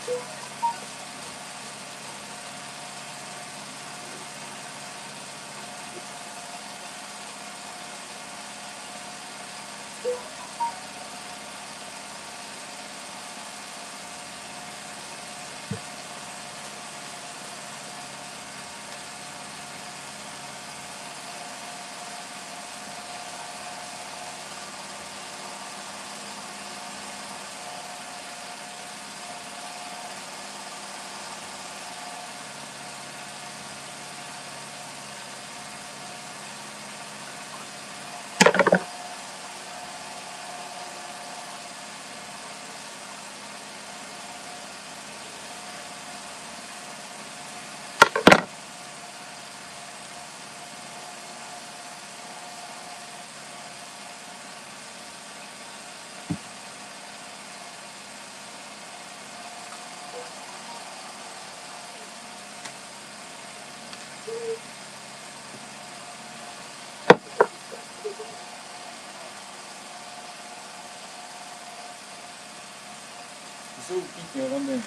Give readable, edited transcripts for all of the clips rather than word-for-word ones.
So pique grande.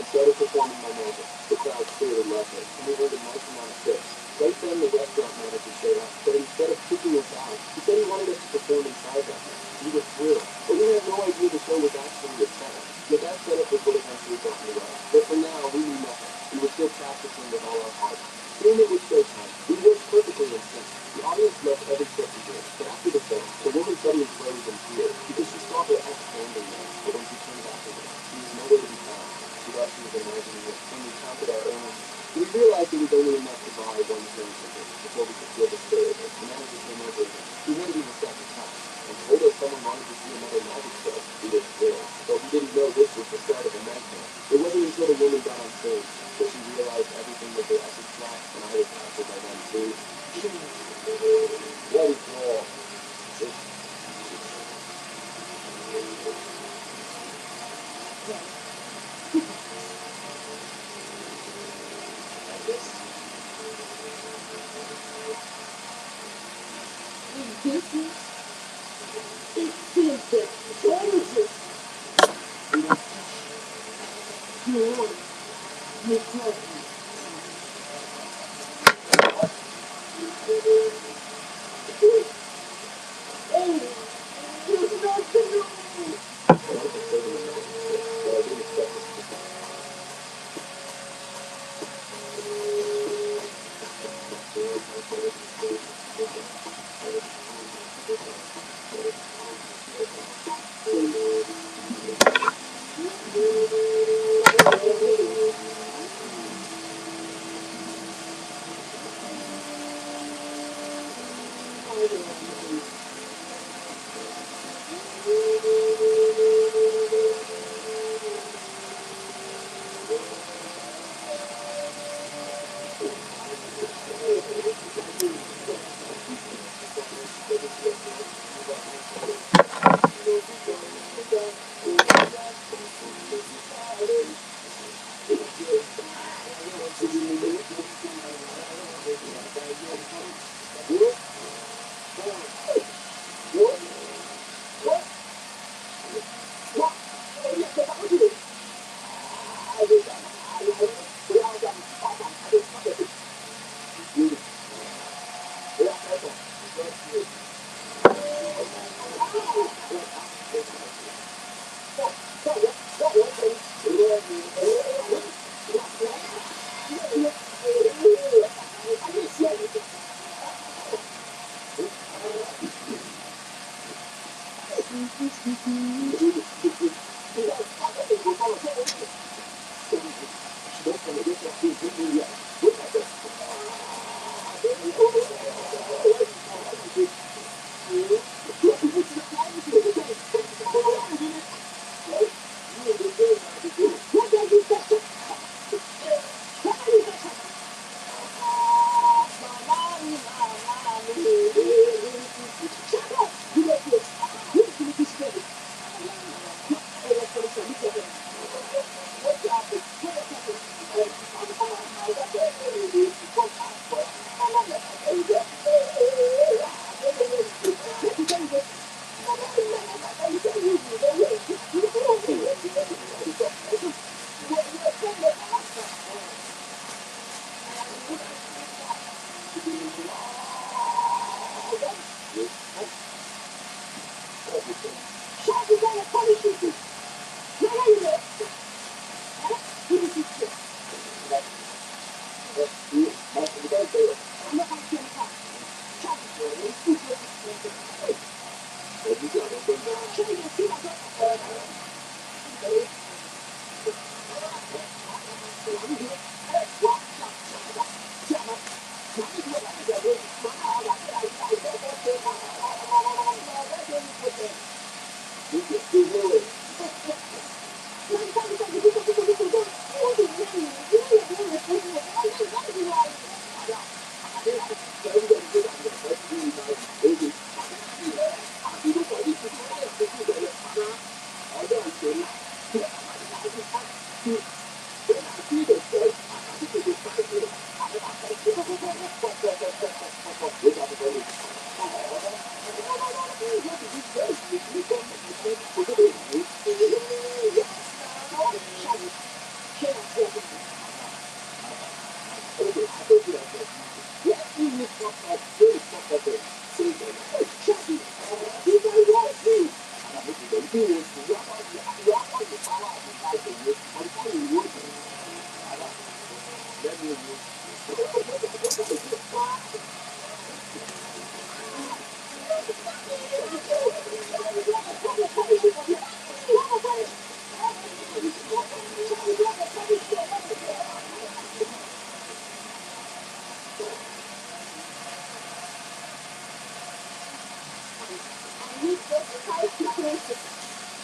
And started performing my magic. The crowd clearly loved it, and we earned a nice amount of tips. Right then, the restaurant manager showed up, but instead of kicking us out, he said he wanted us to perform inside that night. We were thrilled, but we had no idea the show was actually a setup. Yet that setup was what eventually got in the way. But for now, we knew nothing. We were still practicing with all our heart. Soon it was showtime. We worked perfectly in sync. The audience loved every trick we did, but after the film, the woman suddenly froze in tears because she saw her ex standing there. But when she turned back to her, he was nowhere to be found. We thought she was imagining it. When we counted our earnings, we realized it was only enough to buy one train ticket before we could feel the spirit of it. The manager came over again. He handed me the second time and told us someone wanted to see another magic show. We were thrilled, but we didn't know this was the start of a nightmare. It wasn't until the woman got on stage that she realized everything was her essence flat, and I was baffled by them too. Very cool. Business, it seems that changes. You want your presence. Oh, there's nothing to do.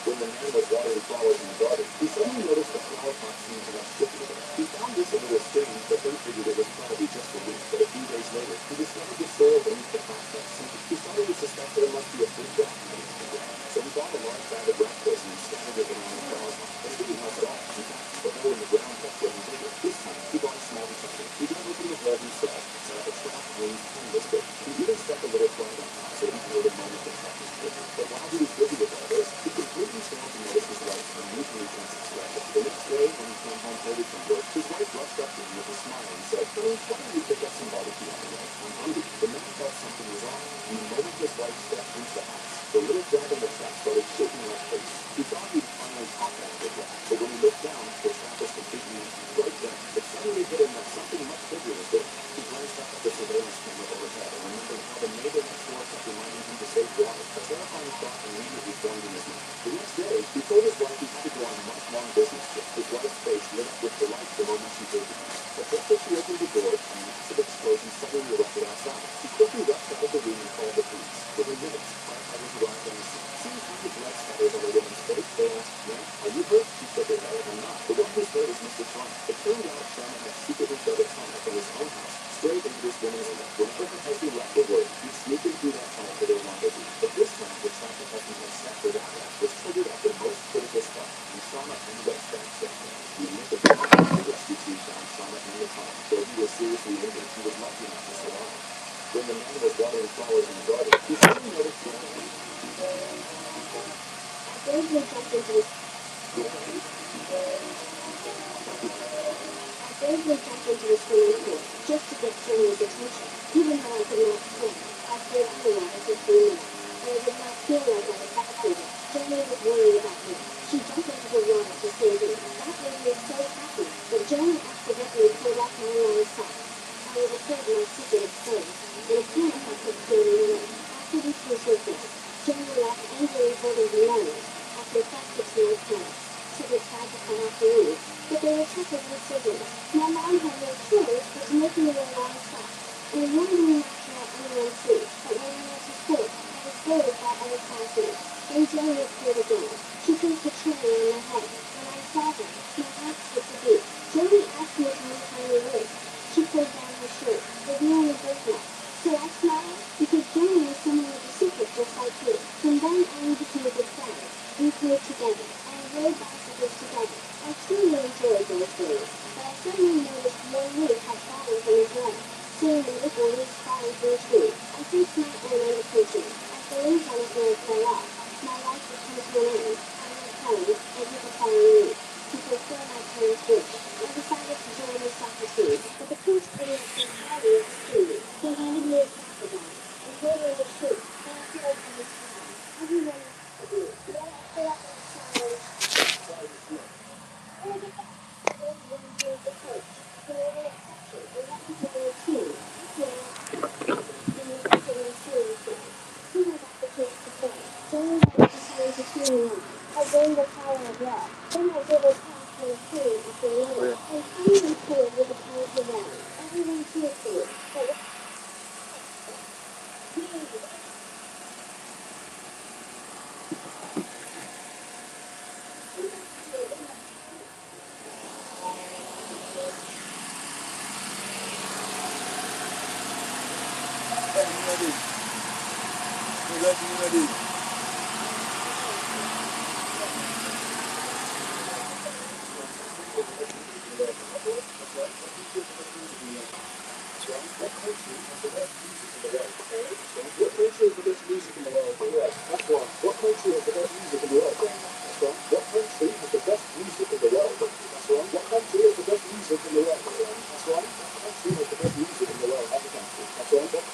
When the man was watering flowers in the garden, he suddenly noticed the flower pot seemed to have shifted. He found this a little strange, but then figured it was probably just a leak. But a few days later, he discovered the soil beneath the pot had sinking. He started to suspect that it must be a fruit drop beneath the ground. So he bought a large bag of rat poison and scattered it around the flower pot. But it didn't help at all. In fact, the hole in the ground kept getting bigger. This time, he bought a small detector. He began opening the hole himself and set up a trap named HANDCRAFT. He even stuck a little flag on top so he could know the moment the trap was big. But while he was busy with all this, he completely failed to notice his wife's unusually tense expression. The next day, when he came home early from work, his wife rushed up to him with a smile and said, "Honey, why don't you pick up some barbecue on the way? I'm hungry." The man thought something was wrong. The moment his wife stepped into the house, the little dog in the trap started shaking like crazy. He thought he'd finally caught that big one, but when he looked down, the trap was completely empty. Right then, it suddenly hit him that something much bigger was there. He glanced up at the surveillance camera overhead and remembered how the neighbor next door kept reminding him to save water. A terrifying thought immediately formed in his mind. The next day, he told his wife he had to go on a month-long business trip. His wife's face lit up with delight the moment she heard the news. But just as she opened the door, a massive explosion suddenly erupted outside. She quickly rushed out of the room and called the police. Within minutes, firefighters arrived on the scene. Seeing how the blood spattered on the woman's face, they asked, "Ma'am, are you hurt?" She shook her head. "I'm not. The one who's hurt is Mr. Trump." It turned out Sharma had secretly dug a tunnel from his own house straight into this woman's neck. Whenever her husband left for work, he'd sneak in through that tunnel for their rendezvous. But this time, the trap her husband had set for that night was triggered at the most critical spot, and Sharma ended up stabbed to death. The nick of time, the rescue team found Sharma in the tunnel. Though he was seriously injured, he was lucky enough to survive. When the man was watering flowers in the garden, he suddenly noticed the I bravely jumped into the swimming pool just to get Jeremy's attention. Even though I could not swim, I stayed underwater for 3 minutes, and it did not feel like I was suffocating. Jeremy was worried about me. She jumped into the water to save me. That made me so happy, but Jeremy accidentally pulled off my long socks. I was afraid my secret exposed, and a panic I kept floating away. After we flew surface, Jeremy left angrily holding the nose after plastic to my pants. Sugar tried to cut off the leaves, but they were tougher than scissors. My mom had no choice but to make me wear long socks. And it wouldn't match let anyone see, but when I went to school, I was bullied by other classmates. Then Jenny appeared again. She placed a cherry on my head. When I saw her, my heart skipped a beat. Jenny asked me to untie my waist. She pulled down her shirt, revealing a birthmark. So I smiled, because Jenny was someone with a secret just like me. From then on, we became good friends. We played together, and rode bicycles together. I truly enjoyed those days, but I suddenly noticed one leaf had fallen from his leg. Seeing the little leaves falling from the tree, I faced my own undertaking. As the leaves on his leg fell off, my life would come to an end. I went home and took a falling leaf. To fulfill my parents' wish, I decided to join the soccer team, but the coach didn't entirely understand me. He handed me a soccer ball, and gave me the shoe, and I played for his team. Everyone laughed at me, but I stood up and smiled. When I get back, I was one of the coach. He made an exception and let me join the team. After all, he was taking me seriously. Soon I got the chance to play. Jeremy had decided to cheer me on. I gained the power of love. Then I did a pass from a team after another, and finally scored with a powerful rally. Everyone cheered for me, but What country has the best music in the world? Correct. That's one. What country has the best music in the world? That's one. What country has the best music in the world? That's one. What country has the best music in the world? That's one. What country has the best music in the world? That's one.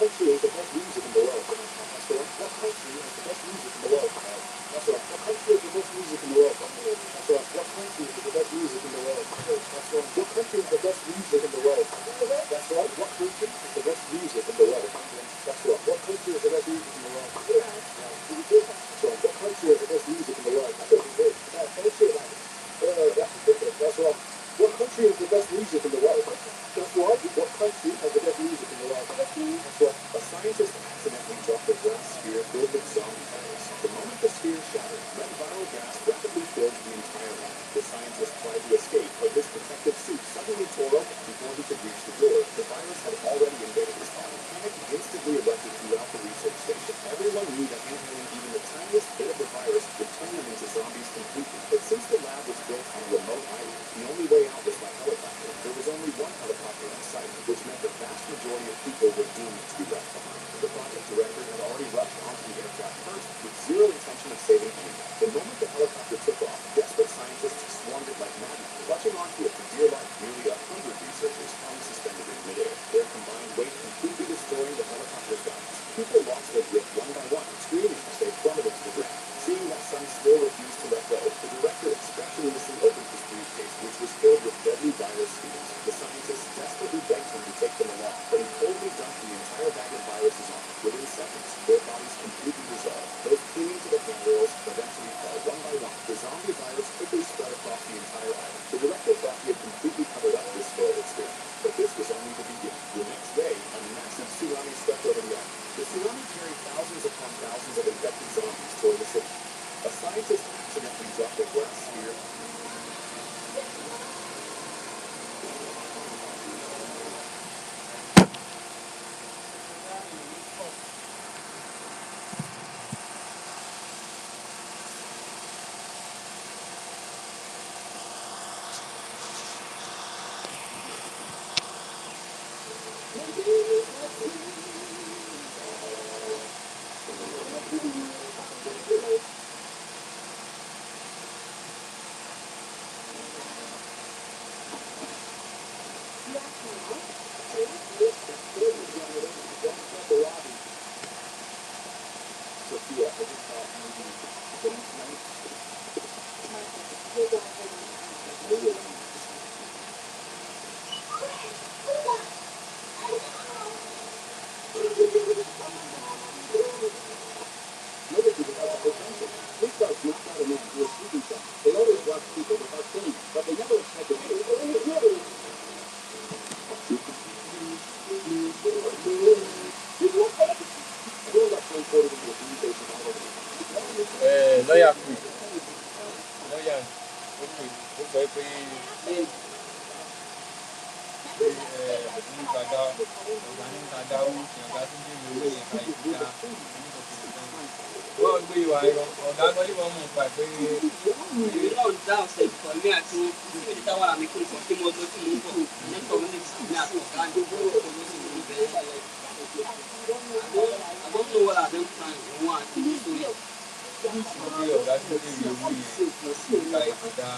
minutes to be left behind. The project director had already rushed onto the aircraft first with zero intention of saving anyone. The moment the helicopter took off, desperate scientists swarmed it like madmen, clutching onto it for dear life. Nearly 100 researchers hung suspended in midair, their combined weight completely destroying the helicopter's guns. People lost their grip one by one, screaming as they plummeted to the ground. Seeing that sun still refused to let go, the director expressionlessly opened his briefcase, which was filled with deadly virus fumes. The scientists desperately begged him to take them along, but he coldly dumped the entire bag of viruses on them. Within seconds, their bodies completely dissolved. Those clinging to the handrails eventually fell one by one. The zombie virus quickly spread across the entire island. The director thought he had completely covered up this failed experiment, but this was only the beginning. The next day, a massive tsunami swept over the island. The tsunami carried thousands upon thousands of infected zombies toward the city. A scientist accidentally dropped a glass sphere. Sophia, I just thought maybe These guys knocked out a man who was shooting them. They always watch people without killing them, but they never expected anything. Lawyer pè lawyer ó pè ó sọ pé nígbàdá ọ̀gá nígbàdá ó ṣàǹgá tó dé lórí ẹ̀ka ìgbà wọ́n gbé ìwà ẹ̀rọ ọ̀gá gan ní wọ́n mú pa pé. ìwé náà dá ọ̀sẹ̀ ìkọ̀ ní àti ìwé tí táwọn àmì kúrò tí mo tó tí mo ń bọ̀ lẹ́tọ̀ ní ìsìn àti ọ̀gá ní ìwé ìbẹ̀rẹ̀ I don't know what I don't find in one àti nítorí Ṣé ọ̀gá tó lè rí owó yẹn nípa ìgbà ìgbà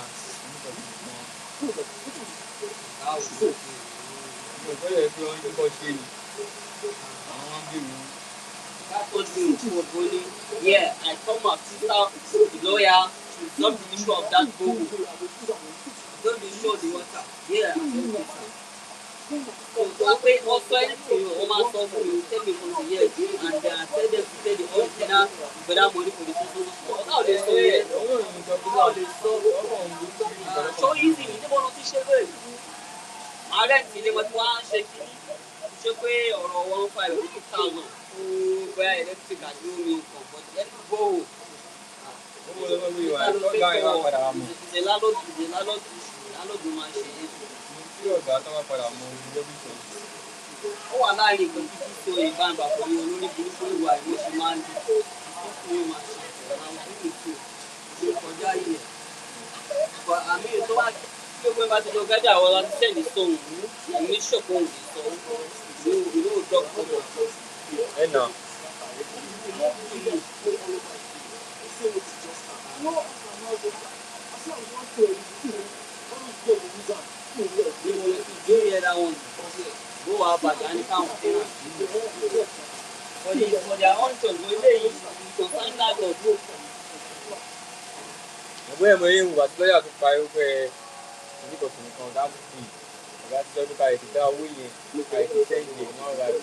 yẹ kí wọ́n kọ́ ṣe ni àwọn ń bèrè. That was the only. Yeah, I told my sister, the lawyer, to not be sure of that goal. Don't be sure the water. Yeah, so I pay also anything you almost saw for you, tell me from the years, and tell them to pay the original better money for the people. How they saw it? How they saw so easy, you don't want to share it. I don't see them at one shaking. Shake or 1,500. Where electric and new income, but let it go. The landlord do my shit. Oh, I like it when people say a band, but for you only people who are rich man, but I mean, so I go back to the guy I was saying the song, and make sure go so you know, drop over. And now. Go out back and count. For their own son, to find out the book. Where am I in what lawyer to buy where you got to come down to see? That's the look I tell William, I say, all right.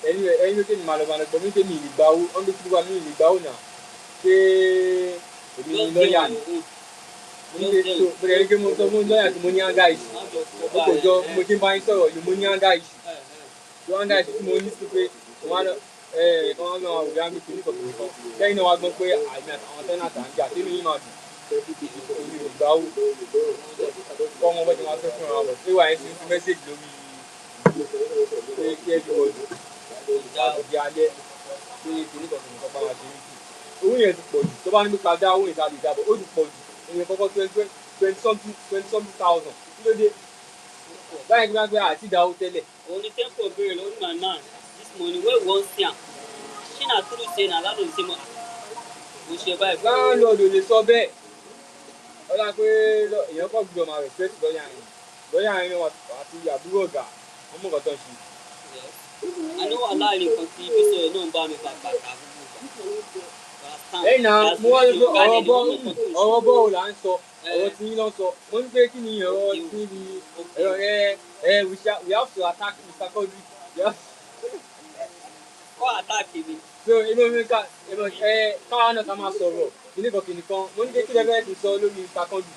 Anyway, anything Malavan, but we can mean bow on the 2 million bow now. Say, lawyer. But I came to Munia guys. We can buy so you Munia guys. One guy is money to pay one young people. They know I'm not where I met alternate and got him out. Bow. Come over to us for hours. They were to message to me. Owó yẹn ti pọ̀ jù tó bá ní nípa dá owó ìta lè dábọ̀ ó ti pọ̀ jù èèyàn kọ́kọ́ 20 something thousand kí ló dé for. báyìí kí wọ́n gbé àti ìdáwó tẹ́lẹ̀. Only tempo very low, my man. This money where we want see am. She na true say na that don't say mo. We share by. láńlọ́ọ̀dù lè sọ bẹ́ẹ̀ ọlá pé èèyàn kọ́ gbọ́dọ̀ máa respect lọ́ọ̀yà yẹn àti àbúrò ọ̀gá ọmọ nǹkan tó ń ṣe. I know Allah ni kan ti bí sọ ẹ náà ń bá mi bàbà kà gbogbo. lẹ́yìn náà mo wá lọ pé ọ̀rọ̀ bọ́ọ̀lù là ń sọ ọ̀rọ̀ tí yín lọ sọ mo ń pé kí ni ọ̀rọ̀ tí ẹ̀rọ we have to attack Mr. Quadri. Kọ́ àtàkì mi. So káwa náà ká máa sọ̀rọ̀ kìnìkan mo ní pé kí lẹ́fẹ̀ẹ́ ti sọ lórí Mr. Quadri.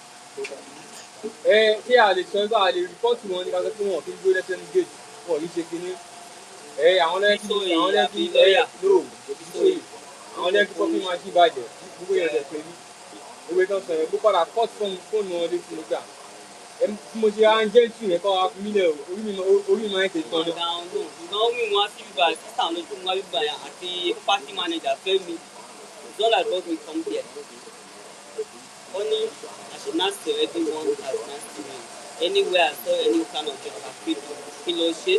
Ṣé a lè sọ ẹgbẹ́ a lè rìpọ́ọ̀tù wọn ní ká sọ pé wọn kì í gbé lẹ́sẹ̀ ní gate wọn ò ní ṣe kinní. Àwọn lẹ́kí fọ́fí máa jí bàjẹ́ gbogbo yẹn lẹ̀ pé ní owó tó ń sọ yẹn kó padà cut fóònù wọn létí nígbà tí mo ṣe à ń jẹ́ tù yẹn kọ́ wa fún mi lẹ̀ orí mi máa ń tètè tán lọ. ṣùgbọ́n wí wọn sí bíbá sísà ló tún wá bíbá yẹn àti party manager Fẹ́mi it's not like God will come there. Only I should not say everyone has not seen me anywhere I saw any kind of job I feel kí ló ṣe.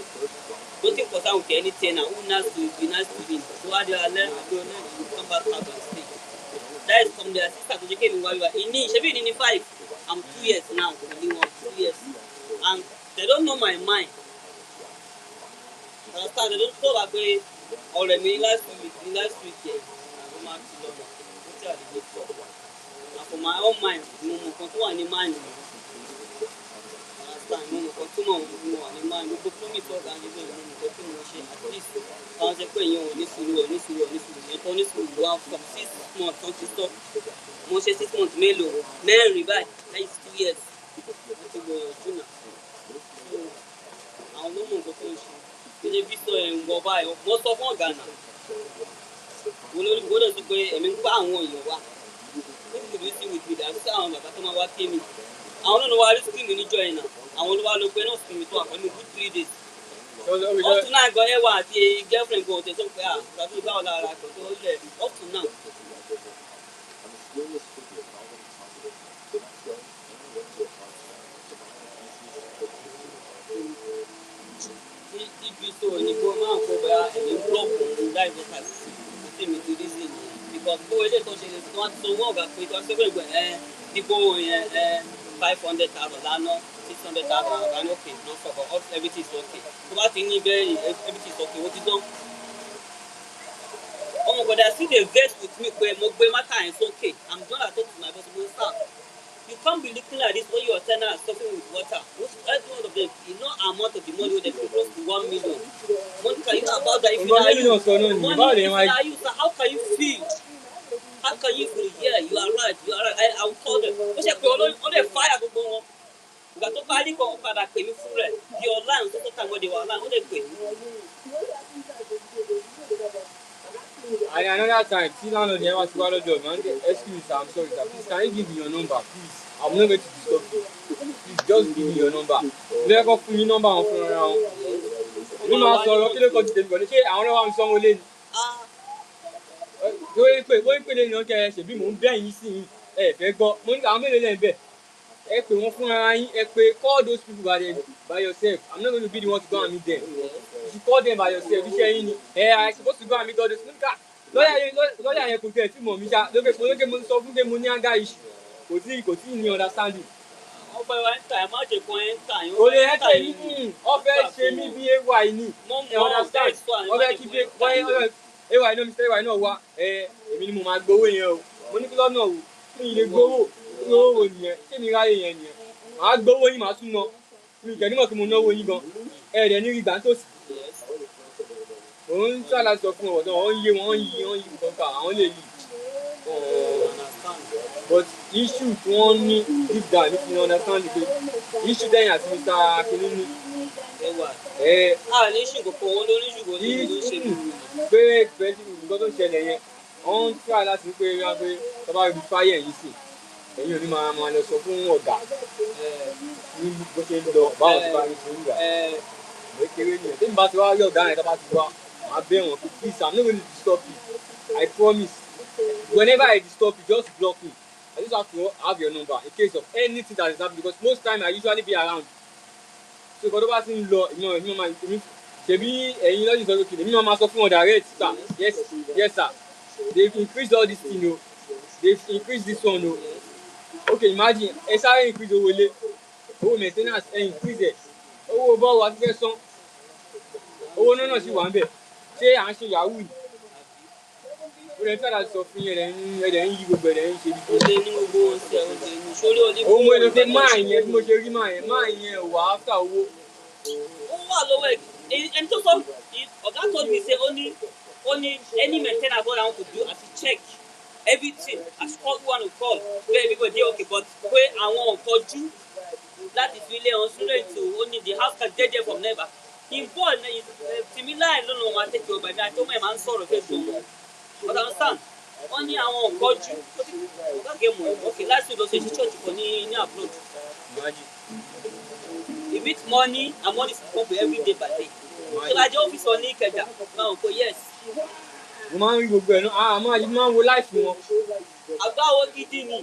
Nothing for some with anything and who nice to be nice to me. So I do learn I do learn you come back out and stay. That is from their sister to Jake while you are in she be in 5. I'm 2 years now, only 2 years. And they don't know my mind. Understand? They don't know that way already last week here. I go back to London. What are the for? And for my own mind, no more control any mind. Understand? No more control any mind. We go through me talk and you go go through me shit at least. Quand je peux y aller sur. Et on est sur from 6 months on to stop. Mo ṣe 6 months mélòó mẹ́rin báyìí that is 2 years láti gbọ́ ọ̀jú náà àwọn ló mọ̀ nǹkan tó ń ṣe ilé bí sọ ẹ̀ ń gbọ́ báyìí wọ́n sọ fún ọ̀gá náà olórí gbọ́dọ̀ sọ pé ẹ̀mí ń bá àwọn èèyàn wá ó sì rí sí wìtì dàbí sí àwọn bàbá tó máa wá ké mi àwọn náà ló wá rí screen mi níjọ́ yẹn náà àwọn ló wá lọ pé náà screen mi tó wà pẹ̀lú good 3 days up to now gan ẹwà àti girlfriend gan ọ̀tẹ̀ sọ pé tàbí báwo lára kò tó lẹ̀ up to now. So ni go máa kó bá ẹni blọọkù ní láì bọ́tà sí àti mi ti rí sí ni because kó ilé tó ṣe tí wọ́n ti sọ wọ́n ọ̀gá pé tí wọ́n ṣe pé dípò yẹn 500,000 lánàá 600,000 lánàá okay no problem everything is okay tó bá ti ní bẹ́ẹ̀ everything is okay ó ti dán. ọmọ gbọ́dọ̀ still dey vex with me pé mo gbé matter yẹn sókè I'm gonna talk to my boss mo sá. You can't be looking at this when your tenant is suffering with water. Every one of them, you know amount of the money they pay close to 1 million. Monica, you know about that? If you are you, how can you feel? How can you feel? Yeah, you are right. I will call them. Ó ṣe pé ọlọ́ọ̀ fire gbogbo wọn. Ìgbà tó bá rí kan ó padà pè mí fún rẹ̀. Di online tó tàn wọ́n di wà online ó lè pè mí. And another time, see landlord never see one job, man. Excuse, I'm sorry, sir. Please, can you give me your number, please? I'm not going to disturb you. Please, just give me your number. Let go fún mi number on phone around. Mi máa sọ̀rọ̀ kí ló kọ́ ti tèmi kọ́ ni ṣé àwọn ọlọ́wà mi sanwó lé ni? Wọ́n ń pè lé ní ọkẹ́ ẹ ṣèbí mò ń bẹ̀ yín sí yín ẹ fẹ́ gbọ́. Mo ní àwọn mélòó lẹ́yìn bẹ́ẹ̀. Ẹ pè wọ́n fún ara yín ẹ pè call those people by yourself. I'm not going to be the one to go and meet them. You should call them by yourself. Iṣẹ́ yín ni. I supposed to go and meet all those people. Lọ́yà yẹn kò tẹ̀ tí mọ̀ mí ṣá lókè mo sọ fún pé mo ní anger issue kò tí ní understanding. Ọ̀pọ̀ ìwà ń tà ẹ̀ má jẹ́ kó ẹ̀ ń tà yín. O lè ẹ̀ tẹ̀ yín ọ̀fẹ́ ṣe mí bí ay ní ẹ̀ understand ọ̀fẹ́ kí pé ay náà Mr. ay náà wá èmi ni mo máa gbowó yẹn o mo ní kí lọ́nà o fún ilé gbowó wo nìyẹn kí mi ráyè yẹn nìyẹn màá gbowó yín màá tún ná mi ìjẹ́ nímọ̀ kí mo náwó yín gan ẹ̀ẹ́dẹ̀ ní rí gbà ń tòsí. Òun ṣàlà sọ fún ọ̀dọ́ wọ́n yé nǹkan ká àwọn lè yí but issue tí wọ́n ní deep down ní fi understand pé issue dẹ́yìn àti Mr. Akínní ní. Ní issue kòkó wọn lórí issue kò ní ló ṣe mí. Pé pẹ̀lú nǹkan tó ń ṣẹlẹ̀ yẹn wọ́n ń try láti pé wọ́n pé tó bá rí fáyẹ̀ yìí sí ẹ̀yin ò ní máa lọ sọ fún ọ̀gá ní bó ṣe ń lọ báwọn ti bá ń ṣe ń gbà. Kékeré nìyẹn tí n bá ti wá rí ọ̀gá yẹn tó bá ti wá. I beg you, please, I'm not going to disturb you. I promise. Whenever I disturb you, just block me. I just have to have your number in case of anything that is happening because most time I usually be around. so kọ́ tó bá ti ń lọ èmi máa ṣebí ẹ̀yin lọ́dún sọ pé kìlẹ̀ èmi máa sọ fún wọn direct sir yes sir they've increased all this thing o they've increased this one o okay imagine ẹ sáré increase owó ilé owó maintenance ẹ increase ẹ owó bọ́ọ̀lù àti fẹ́ san owó náà sì wà ń bẹ̀ ṣé à ń ṣe yahoo yìí ó lè fẹ́ láti sọ fún yín ẹ̀dẹ̀ ń yí gbogbo ẹ̀dẹ̀ ń ṣe bí. ó lé ní gbogbo wọn sí àwọn ọ̀dẹ̀ ní sórí olífò. òun èlò pé máa yẹn bí mo ṣe rí máa yẹn wà áfítà owó. ó wà lọ́wọ́ ẹni tó sọ ọ̀gá told me say only any maintenance what I want to do as to check everything as call one to call where everybody dey okay but pé àwọn ọ̀tọ́jú láti fi ilé wọn sílẹ̀ tó ó ní the house can dey there from never involve tìmí láì lónà wọn máa tẹ̀kẹ́ ọgbà mi àti ọmọ ẹ̀ máa ń sọ̀rọ̀ fẹ́ dùn wọn but I understand wọ́n ní àwọn ọ̀tọ́jú ọ̀gá gẹ̀mọ̀ okay láti lọ sí church kan ní abroad he meet money and money is come every day by day so àjọ ọ́fíìsì wọn ní Ìkẹjà máa ń kó yes. mo máa ń rí gbogbo ẹ̀ náà máa ń wo láìfù wọn. àgbáwo gidi ni.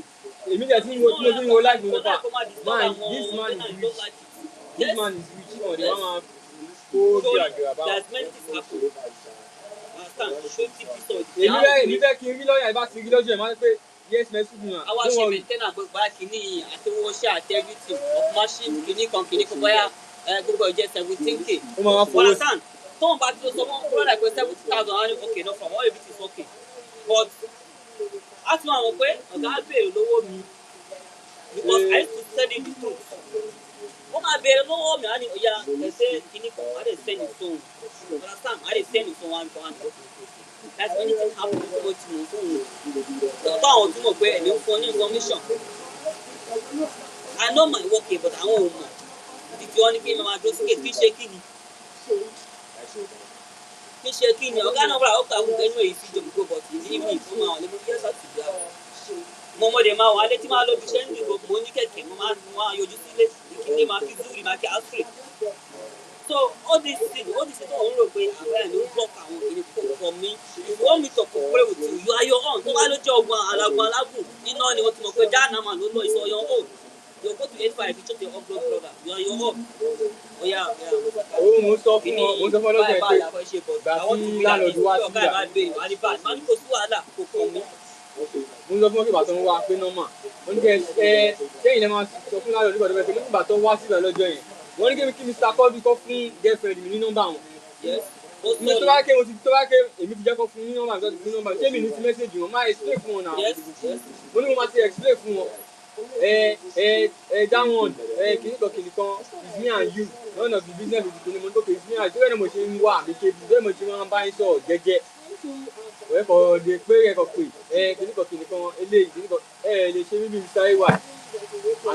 èmi jẹ́ tí mo ti ń wo láìfù wọn pa this man is rich ọ̀dẹ̀ wọn máa kó bí àgbèrè bá wọn. èmi fẹ́ kí n rí lọ́ọ̀yà ìbá ti rí lọ́jọ́ ẹ̀ máa ń pẹ́ yes merci bien. àwa ṣe maintain àgbègbè kìíní àtẹwọ́ṣẹ́ àti everything of machine kìíní kan bóyá gbogbo ìjẹ́ 17K. ó máa wá fowó sí. tóun bá tó sọ wọn kúrò láìpẹ́ 70,000 wọn ní okay no problem all everything is okay but a ti máa mọ̀ pé ọ̀gá á béèrè lówó mi because I used to study the truth wọ́n máa béèrè lówó mi á ní ọ̀ya ẹ̀sẹ̀ kìíní kan á lè send it soon understand á lè send it soon one for one that's when anything happen to me tí mo fún un lọ́tọ̀ àwọn tó mọ̀ pé ẹ̀mí ń fún ọ ní information I know my work here but àwọn ò mọ̀ títí wọn ní kí n máa dúró sí kí ṣe kí ni ọ̀gá náà wà ó kà wọ́n ẹnu èyí sí ìjọba but in the evening wọ́n máa wà lẹ́nu yẹ́ sọ́ọ̀tì bí i mo dẹ̀ máa wà alẹ́ tí máa lọ bí iṣẹ́ ń dìbò mo ní kẹ̀kẹ́ mo máa yọjú sílé ìkíní máa fi zúrì máa kí asúrè so all this thing tó ń rò pé àbẹ́rẹ́ ló block àwọn ènìyàn kò for me if you want me to cooperate with you you are your own tó bá ló jẹ́ ọgbọ́n alágùn iná ni wọ́n ti mọ̀ pé dáná máa ló lọ ìsọ your own you go to 85 you check your upload brother you are your own oya mo sọ fún ọlọ́jọ́ ẹ̀ pé gbà tí lálọ́ọ̀dù wá sí ìgbà máa ní kò sí wàhálà kò kàn mí. mo sọ fún ọkọ̀ ìbátan wá pé nọ́mà wọ́n ní kẹ́yìn lẹ́ máa sọ fún lálọ́ọ̀dù ìgbà tó fẹ́ pé nígbà tó wá síbẹ̀ lọ́jọ́ yẹn wọ́n ní kí Mr. Kọ́dù kọ́ fún girlfriend mi ní nọ́mbà wọn. tó bá ké èmi ti jẹ́ kó fún ní nọ́mbà mi tó ti fún nọ́mbà mi ṣé mi ní ti mẹ́sẹ̀gì wọn máa explain fún wọn náà mo ní mo máa ti explain fún wọn that one kìnìkan is me and you none of the business is kìnìkan mo ní kókè is me and you bẹ́ẹ̀ mo ṣe ń wá àbí ṣe bẹ́ẹ̀ mo ṣe máa ń bá yín sọ̀rọ̀ jẹ́jẹ́ ẹ̀kọ́ de pé ẹ̀kọ́ pé kìnìkan eléyìí kìnìkan lè ṣe bíbí sáré wà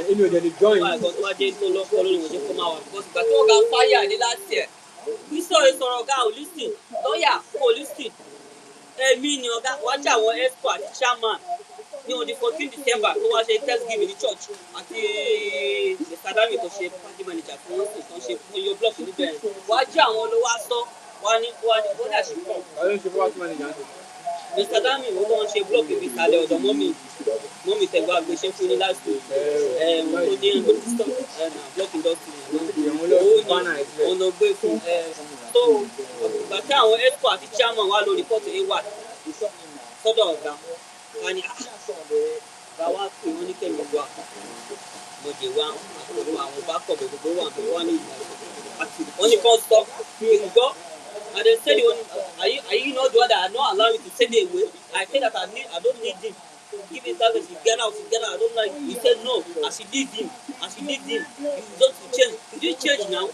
èmi ò dẹ̀ lè join. àgbọn tó wá jẹ́ tó lọ́kọ́ lórí ìwọ̀n jẹ́ kó máa wà because ìgbà tó ọ̀gá fáyà ní láti ẹ̀ bí sọ̀rọ̀ ọ̀gá ò lísìn lọ́ọ̀yà kò lísìn èmi ni ọ̀gá wájà àwọn expo àti chairman ní on the 14 December tó wá ṣe thanksgiving ní church àti Mr. Dami tó ṣe party manager fún wọn tó ṣe fún yóò block níbẹ̀ wájà àwọn olówó aṣọ wá ní bọ́dà ṣe pọ̀. ọ̀rẹ́ ń ṣe fún party manager. Mr. Dami wọ́n tó ń ṣe block ibi ìsàlẹ̀ ọ̀dọ̀ mọ́mì tẹ̀gbọ́ àgbẹ̀ṣẹ́ fún ní last week tó ní stop block industry ọ̀nà gbé fún so ìgbà tí àwọn expo àti chairman wà lórí pọ́ọ̀tù ewa sọ́dọ̀ ọ̀gá wọn ni báwa pè wọ́n ní kẹ́mi wá lọ́dẹ̀ wá àpòlù àwọn bá kọ̀ bẹ̀ gbogbo wà pé wọ́n ní wọ́n ní kàn stop gbọ́ and they say are you not the one that not allow me to send it away I say that I don't need him give him service you get out I don't like he said no as you need him you don't change you change now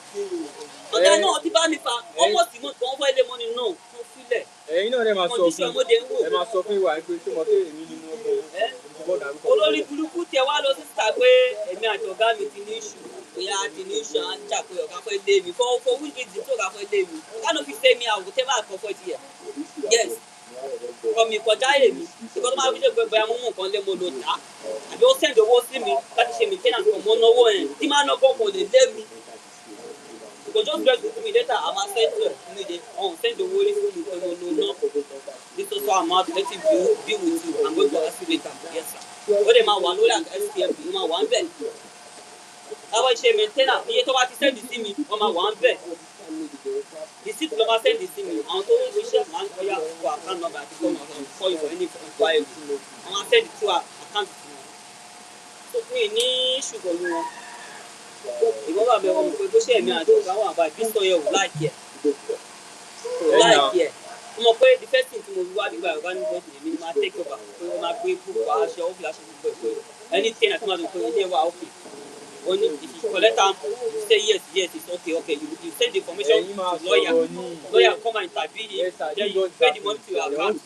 ọ̀gá náà ti bá mi fa almost the month wọ́n fẹ́ lé money náà tó filẹ̀. ẹ̀yin náà ẹ máa sọ fún ìwà pé ṣé mo fẹ́ èmi ni mo bọ́ dàrúkọ. olórí burúkú tẹ wá lọ sí sísá pé èmi àti ọ̀gá mi ti ní iṣu bóyá ti ní iṣu à ń jà pé ọ̀gá fẹ́ lé mi for which reason tí ọ̀gá fẹ́ lé mi ọ̀gá ló fi fẹ́ mi àwọn òkúté máa kọ́ fọ́ ti yẹ yes kọ́mi kọjá èmi ìkọ́ tó máa fi ṣe pé bóyá mo mú nǹkan lé mo lò dá àbí ó send owó sí mi láti ṣe maintenance kan mọ́ náwó ẹ̀ tí máa ná gbọ́kàn lè lé mi. Because just dress with me later, I'm a send to me send the word for you no. This is how I'm out let it be with you. I'm going to ask you later. Yes, sir. What am I one like SPM? You want one bed? How I say maintainer, you to what send it to me. wọ́n máa wà ń bẹ̀ receipt ló máa send sí mi àwọn tó ń ṣiṣẹ́ máa ń kọ́yà fún account number àti phone number for you for any inquiry wọ́n máa send to account tó fún yìí ní ṣùgbọ́n ní wọn ìwọ́n bá bẹ̀rẹ̀ wọn pé bó ṣe ẹ̀mí àti ọ̀gá wọn àbá ìbí sọ yẹ ò láìkí ẹ̀ kò láìkí ẹ̀ mo mọ̀ pé the first thing tí mo fi wá nígbà yorùbá ní bọ́ọ̀dù èmi ni máa take over pé wọ́n máa gbé book wá aṣọ ó fi aṣọ gbogbo ẹ̀ pé anything àti máa dùn pé ilé wa okay only if you collect am you say yes it's okay you send the information to lawyer come and interview him then you pay the money to your account.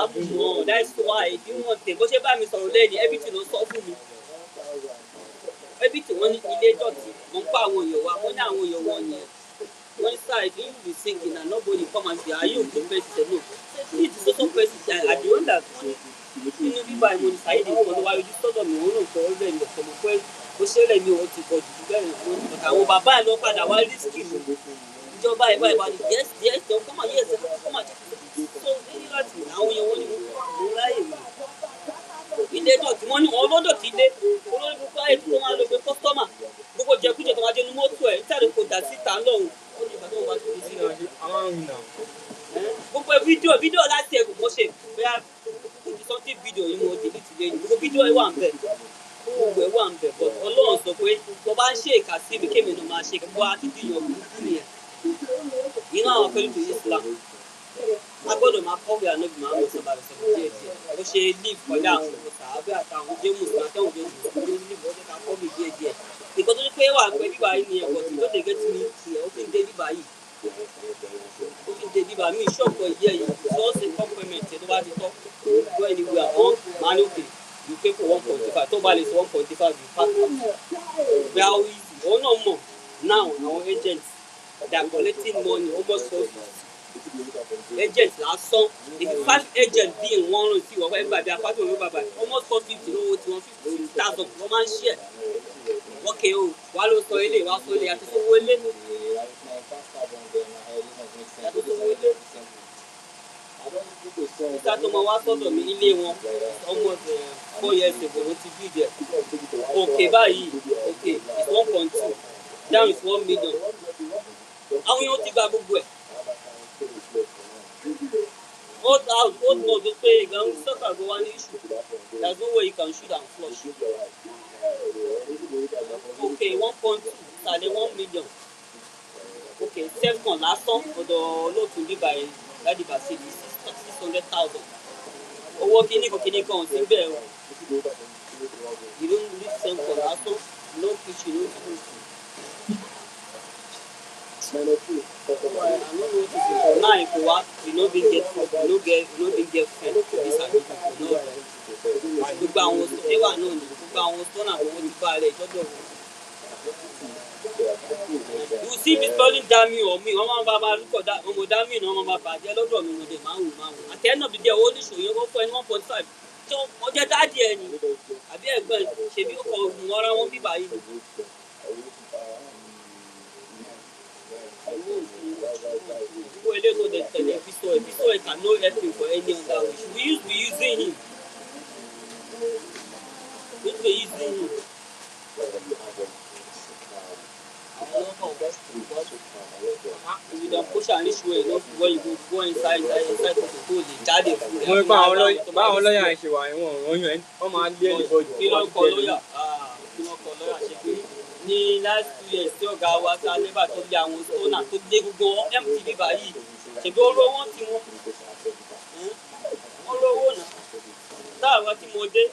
àmọ́ that's why if you want to bó ṣe bá mi sọ̀rọ̀ lẹ́yìn everything ló sọ fún mi everything wọ́n ní ilé dọ̀tí mo ń pa àwọn èèyàn wa wọ́n ní àwọn èèyàn wọn yẹn wọ́n side you be singing and nobody come and say are you the person no say this is also person I dey wonder nínú bíbá ìmọ̀ ní sáyé ní ìkọlù wa ojú sọ́dọ̀ mi òun náà kọ́ ọ́ bẹ́ẹ̀ ni ọ̀pọ̀ mọ̀ pé ó ṣẹlẹ̀ mi ò ti pọ̀ jù bẹ́ẹ̀ ni àwọn bàbá ẹ̀ lọ padà wá rísíkì mi ìjọba ìbá ìbá ni yes tó kọ́mà yes kọ́mà tó ní láti àwọn èèyàn wọn ni mo ráyè mi ilé dọ̀tí wọ́n ní wọn lọ́dọ̀ tí ilé olórí gbogbo ayé tó máa lọ pé kọ́sítọ́mà gbogbo jẹkújẹ tó máa jẹ ní mọ́tò ẹ̀ nítorí kò dà síta lọ́hùn ó ní ìgbà tó wọ́n bá tó ní sí gbogbo fídíò láti ẹ̀kọ́ mọ́ ṣe bóyá something video yìí mo delete lẹ́yìn gbogbo fídíò ẹ̀ wà ń bẹ̀ gbogbo ẹ̀ wà ń bẹ̀ but ọlọ́run sọ pé tó bá ń ṣe ìkà sí mi kémi ló máa ṣe kí wọ́n á ti dìyàn burúkú nìyẹn inú àwọn pẹ̀lú tó Islam a gbọ́dọ̀ máa kọ́wé ànábì máa ń mọ̀ sábà rẹ̀ sọ̀rọ̀ díẹ̀ díẹ̀ ó ṣe leave pẹ̀lú àwọn sàábẹ́ àtàwọn jẹ́ mùsùlùmí àtàwọn jẹ́ mùsùlùmí leave ọjọ́ ká kọ́wé díẹ̀ díẹ̀ nǹkan tó ní pé wà pé bíbá yìí ni ẹ̀kọ́ tí tó lè gẹ́ tí mi tiẹ̀ ó fi ń dé bíbá yìí ó fi ń dé bíbá mi ṣọ́ọ̀kọ̀ ìyẹ́ yìí sọ́ọ̀sì complement tó bá ti tọ́ go anywhere on man okay you pay for 1.5 tó bá lè sọ 1.5 you pack how easy òun náà mọ̀ now àwọn agents they are collecting money almost 4 agents lásán if 5 agents bí in one room tí wọ́n fẹ́ gbàgbé apáto òun bàbá almost 450 lówó tí wọ́n 50,000 wọ́n máa ń ṣe wọ́n kẹ́ o wà ló sọ ilé wà sọ ilé yàtọ̀ sówó ilé yàtọ̀ sówó ilé nígbà tó máa wá sọ́dọ̀ mi ilé wọn almost 4 years ago wọ́n ti bí ìdẹ̀ òkè báyìí òkè is 1.2 down is 1 million àwọn èèyàn ti gba gbogbo ẹ̀ old house old mall tó pé ìgbà ń sọ́kà gbọ́ wá ní issue there is no way you can shoot and flush òkè 1.2 ìsàlẹ̀ 1 million òkè second lásán ọ̀dọ̀ olóòtú bíbá ẹ̀ láti bá sí 600,000 owó kíní kan sí bẹ́ẹ̀ o you don't reach second lásán no kitchen no food. Now if you work, you no big get food, you no big get friend for this agriculture, no. Gbogbo àwọn òṣèré wà náà ni gbogbo àwọn tó náà wọ́n ti bá a lẹ̀ ìtọ́jú ọ̀hún. You see me spelling dami or me, wọ́n máa ń bá a lúkọ̀ ọmọ dami náà wọ́n máa bàjẹ́ lọ́dọ̀ mi mo dé máa ń wò. Àti ẹ̀ náà bí díẹ̀ owó níṣòro yẹn kó fún ẹni 1.5 tí wọ́n jẹ́ dáàdì ẹ̀ ni àbí ẹ̀gbọ́n ṣèbí ó kọ ògùn ọ̀rá wọn bíbá yìí. People dey go dey tell Episode cannot help him for any other wish. We used to be using him. You don push am reach where you go inside to lè jáde fún ẹ. Mo ní báwọn lọ́yà ń ṣe wà wọ́n ròyìn ẹ̀ wọ́n máa ń lé ẹnì bọ́ọ̀dù. Kí ló kọ lọ́yà ṣe pé ní last 2 years tí ọ̀gá wa ta lébà tó lé àwọn sọ́nà tó lé gbogbo MTV báyìí ṣèbí oró wọn ti wọn wọn lówó náà táwa tí mo dé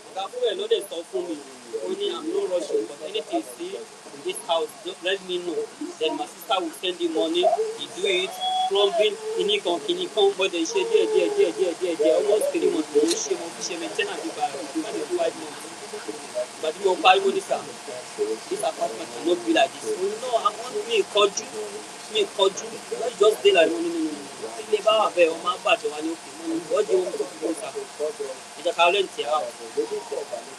ọ̀gá fún ẹ̀ ló dé sọ fún mi ó ní I'm no rushing but anything see in this house just let me know then my sister will send you money you do it plumbing kìnìkan gbọ́dọ̀ ṣe díẹ̀ almost 3 months ló ń ṣe mo fi ṣe maintenance bíbá rẹ̀ nígbà tí mo 5 months but mo pariwo ní sà this apartment cannot be like this no I want me kọjú let's just dey like no ilé bá wà bẹ́ẹ̀ ọmọ àgbàjọ wa ní òkè mọ́ ní wọ́n jẹ́ wọn tó fi gbóǹsà ìjọ ká rẹ́ǹtì ẹ̀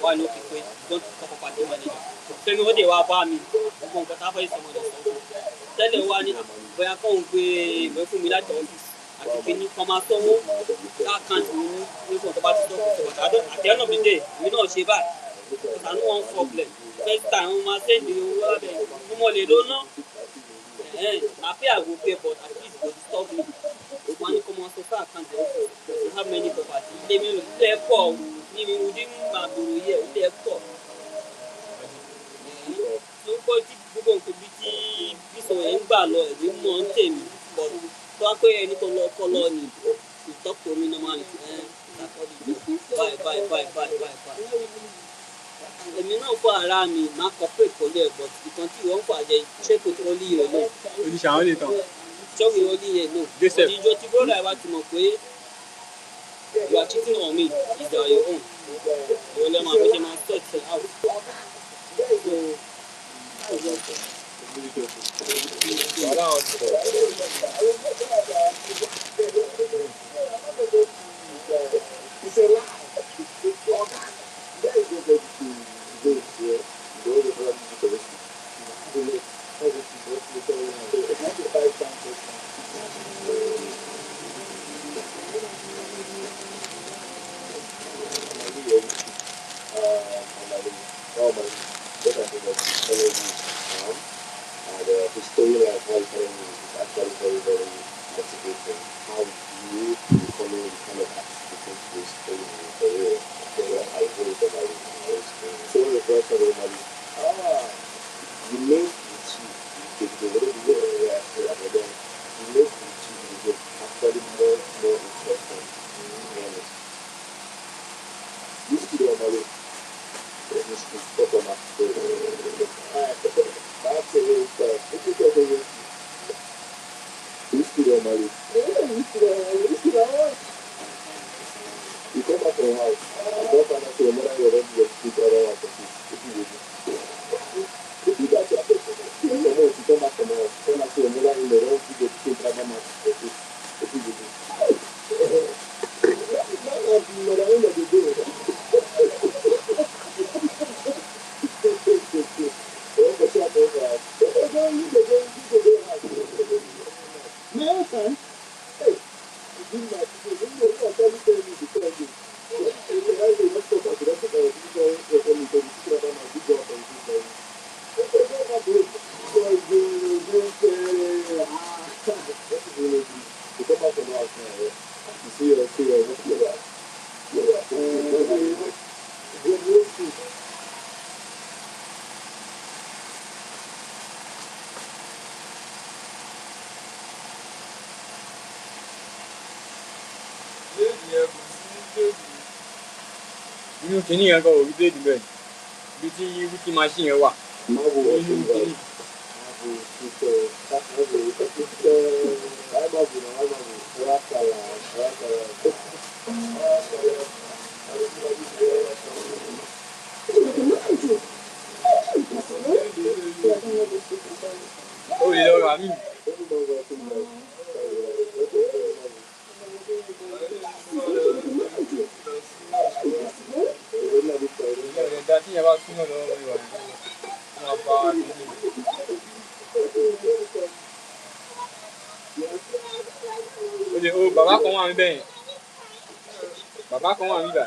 wà ní òkè pé don't talk about the manager fẹ́mi ó dé wá bá mi gbogbo nǹkan tá a fẹ́ ìsọmọ lọ sọ tẹ́lẹ̀ wá ní bóyá kóun gbé ìwé fún mi láti ọ́fíìsì àti kí ní kọ́má sọ́wọ́ káàkáǹtì mi ní fún ọ̀tọ́ bá ti sọ́kù àti ẹ̀nà mi dé èmi náà ṣe báyìí because I no wan problem first time mo máa send owó abẹ mo mọ lè lóná na pay I go pay but at least go disturb me wọn ní kó mọ sọ fún àkáǹtì ọ̀fọ̀ you have many property ilé mi ilé ẹ̀ pọ̀ ní mi ò dín máa gbòòrò yẹ ilé ẹ̀ pọ̀ tó ń kọ́ tí gbogbo nǹkan bí tí bísọ yẹn ń gbà lọ ẹ̀mí mọ̀ ń tèmi but tó wá pé ẹni tó lọ kọ́ lọ ni you talk to me normally bye. Èmi náà fún ara mi máa cooperate pẹ̀lú ẹ̀ but ìkan tí wọ́n fà jẹ́ ṣé kò tó lé yẹn náà. Oníṣẹ́ àwọn lè tán. Ṣọ́ọ̀kì ó lé yẹn náà. Ìjọ tí bọ́ọ̀lù àìwá ti mọ̀ pé you are cheating on me is your own. Ìwọ lẹ́mọ̀ àbí ṣe máa sort it out. The story like how you telling me is actually very, very motivating. How you becoming kind of active to this thing in your career. I really thought I was so the first of all, you make the whatever you are, but then you make it actually more interesting. This is the only this is the one that's a real stuff. This is the real this is the money. You come back to your house. You go back to your mother. You already get speak other one. If you got your you come back to your house. Come back to your mother. You don't get speak other one. If you do. Inú kìíní yẹn kọ́ òbí dé ìdúgbò ẹ̀ bí tí wíkì machine yẹn wà. Ó lè lọ rà mí. Ìgbà tí yẹn bá túmọ̀ lọ́wọ́ mi wà ní wọ́n bá a nínú. Ó lè o bàbá kan wà níbẹ̀ yẹn. Bàbá kan wà níbẹ̀.